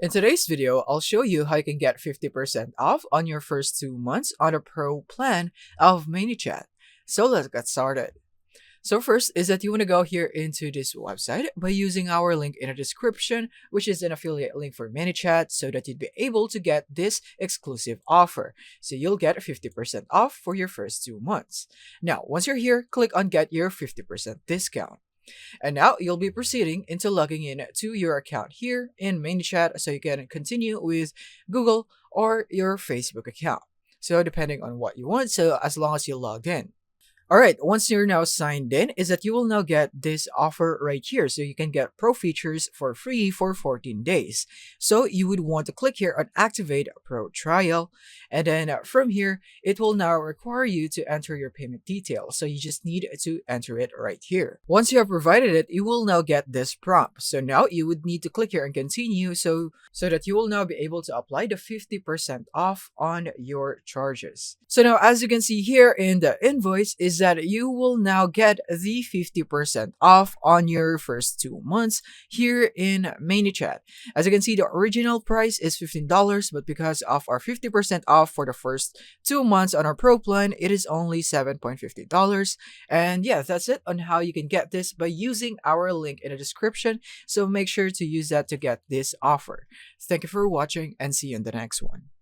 In today's video, I'll show you how you can get 50% off on your first 2 months on a pro plan of Manychat. So let's get started. So first is that you want to go here into this website by using our link in the description, which is an affiliate link for Manychat, so that you'd be able to get this exclusive offer. So you'll get 50% off for your first 2 months. Now, once you're here, click on get your 50% discount. And now you'll be proceeding into logging in to your account here in Manychat so you can continue with Google or your Facebook account. So depending on what you want, so as long as you logged in. Alright, once you're now signed in, is that you will now get this offer right here. So you can get pro features for free for 14 days. So you would want to click here on activate pro trial. And then from here, it will now require you to enter your payment details. So you just need to enter it right here. Once you have provided it, you will now get this prompt. So now you would need to click here and continue so that you will now be able to apply the 50% off on your charges. So now as you can see here in the invoice is that you will now get the 50% off on your first 2 months here in Manychat. As you can see, the original price is $15, but because of our 50% off for the first 2 months on our pro plan, it is only $7.50. And yeah, that's it on how you can get this by using our link in the description. So make sure to use that to get this offer. Thank you for watching and see you in the next one.